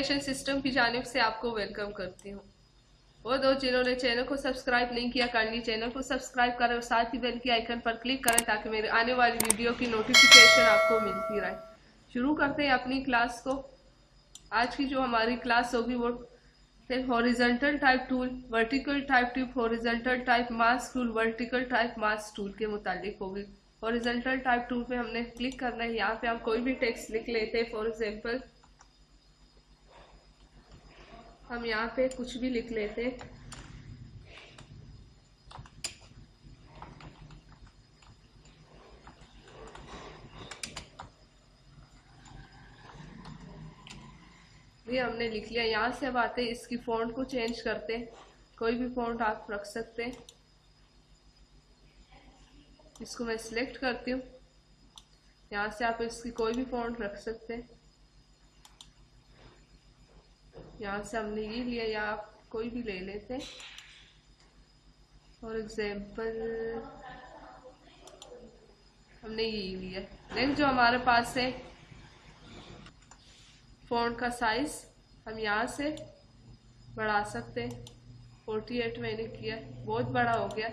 Education system की जानिब से आपको वेलकम करती हूँ। वो दोस्त जिन्होंने चैनल को सब्सक्राइब नहीं किया, कर ली चैनल को सब्सक्राइब करें और साथ ही बेल की आइकन पर क्लिक करें ताकि मेरे आने वाली वीडियो की नोटिफिकेशन आपको मिलती रहे। शुरू करते हैं अपनी क्लास को। आज की जो हमारी क्लास होगी वो horizontal type tool, vertical type tube, horizontal type mask tool, vertical type mask tool के मुतालिक होगी। हॉरिजॉन्टल टाइप टूल पे हमने क्लिक करना है। यहाँ पे हम कोई भी टेक्स्ट लिख लेते हैं। फॉर एग्जांपल हम यहाँ पे कुछ भी लिख लेते हैं। ये हमने लिख लिया। यहाँ से अब आते हैं इसकी फॉन्ट को चेंज करते हैं। कोई भी फॉन्ट आप रख सकते हैं। इसको मैं सिलेक्ट करती हूँ। यहाँ से आप इसकी कोई भी फॉन्ट रख सकते हैं। यहाँ से हमने ये लिया या आप कोई भी ले लेते हैं। फॉर एग्जाम्पल हमने ये लिया। नेक्स्ट जो हमारे पास है फॉन्ट का साइज हम यहाँ से बढ़ा सकते हैं। 48 मैंने किया, बहुत बड़ा हो गया।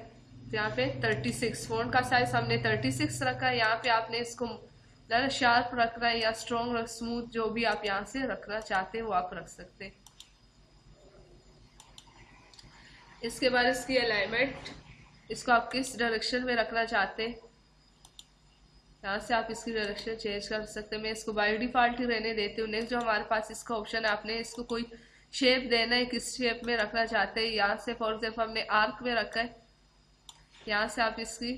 यहाँ पे 36 फॉन्ट का साइज हमने 36 रखा है। यहाँ पे आपने इसको ज़्यादा शार्प रखना है या स्ट्रॉन्ग स्मूथ, जो भी आप यहाँ से रखना चाहते हैं वो आप रख सकते हैं। इसके बाद इसकी अलाइनमेंट, इसको आप किस डायरेक्शन में रखना चाहते हैं यहाँ से आप इसकी डायरेक्शन चेंज कर सकते हैं। मैं इसको बाय डिफॉल्ट ही रहने देती हूँ। नेक्स्ट जो हमारे पास इसका ऑप्शन है, आपने इसको कोई शेप देना है, किस शेप में रखना चाहते हैं। यहाँ से फॉर एग्जाम्पल हमने आर्क में रखा है। यहाँ से आप इसकी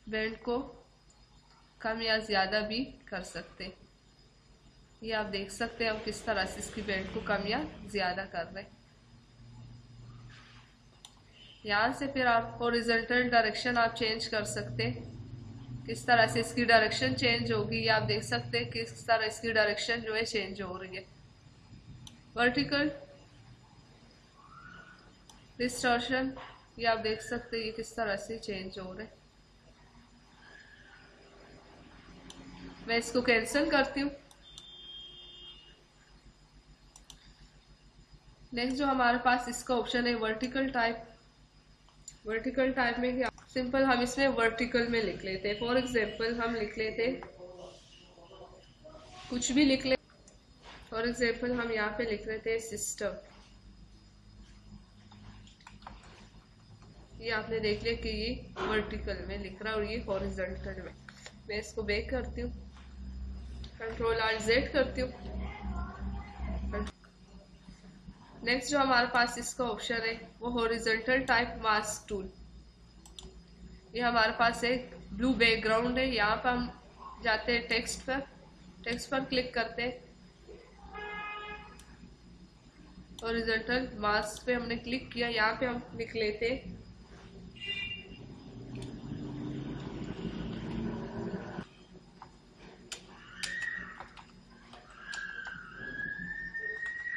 बेंड को कम या ज़्यादा भी कर सकते हैं। ये आप देख सकते हैं हम किस तरह से इसकी बेंड को कम या ज़्यादा कर रहे हैं। यहाँ से फिर आप हॉरिजॉन्टल डायरेक्शन आप चेंज कर सकते हैं। किस तरह से इसकी डायरेक्शन चेंज होगी ये आप देख सकते हैं। किस तरह इसकी डायरेक्शन जो है चेंज हो रही है। वर्टिकल डिस्टॉर्शन ये आप देख सकते हैं ये किस तरह से चेंज हो रहे हैं। मैं इसको कैंसिल करती हूँ। नेक्स्ट जो हमारे पास इसका ऑप्शन है वर्टिकल टाइप। वर्टिकल टाइप में क्या सिंपल हम इसमें वर्टिकल में लिख लेते हैं। फॉर एग्जाम्पल हम लिख लेते कुछ भी लिख ले। फॉर एग्जाम्पल हम यहाँ पे लिख लेते हैं सिस्टम। ये आपने देख लिया कि ये वर्टिकल में लिख रहा है और ये हॉरिजॉन्टल में। मैं इसको बैक करती हूँ, Ctrl+Alt+Z करती हूँ। नेक्स्ट जो हमारे पास इसका ऑप्शन है वो हॉरिजॉन्टल टाइप मास्क टूल। ये हमारे पास एक ब्लू बैकग्राउंड है। यहाँ पर हम जाते हैं टेक्स्ट पर क्लिक करते हैं। हॉरिजॉन्टल मास्क पे हमने क्लिक किया। यहाँ पे हम लिख लेते हैं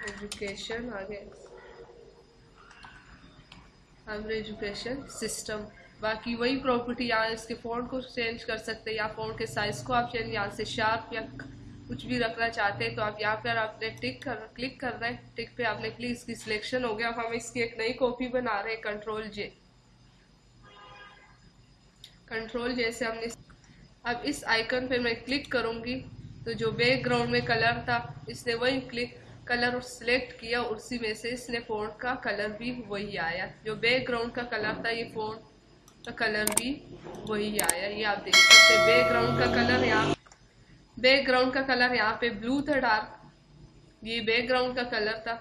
एजुकेशन, आगे हमारे एजुकेशन सिस्टम। बाकी वही प्रॉपर्टी, यहाँ इसके फॉन्ट को चेंज कर सकते हैं या फॉन्ट के साइज को आप चेंज, यहाँ से शार्प या कुछ भी रखना चाहते हैं तो आप यहाँ पर आपने क्लिक कर रहे हैं। टिक पे आपने क्लिक, इसकी सिलेक्शन हो गया। अब हम इसकी एक नई कॉपी बना रहे हैं। कंट्रोल जे से हमने अब इस आइकन पे मैं क्लिक करूंगी तो जो बैकग्राउंड में कलर था इसने वही कलर सिलेक्ट किया, उसी में से इसने फॉन्ट का कलर भी वही आया। जो बैकग्राउंड का कलर था ये फॉन्ट का कलर भी वही आया। ये आप देख सकते हैं बैकग्राउंड का कलर यहाँ पे ब्लू था डार्क, ये बैकग्राउंड का कलर था।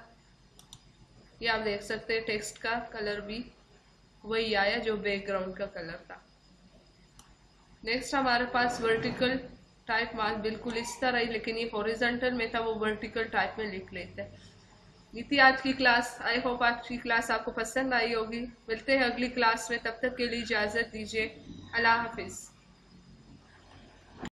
ये आप देख सकते हैं टेक्स्ट का कलर भी वही आया जो बैकग्राउंड का कलर था। नेक्स्ट हमारे पास वर्टिकल टाइप मार्क बिल्कुल इस तरह ही, लेकिन ये हॉरिजॉन्टल में था वो वर्टिकल टाइप में लिख लेते हैं। ये थी आज की क्लास। आई होप आज की क्लास आपको पसंद आई होगी। मिलते हैं अगली क्लास में, तब तक के लिए इजाज़त दीजिए। अल्लाह हाफिज़।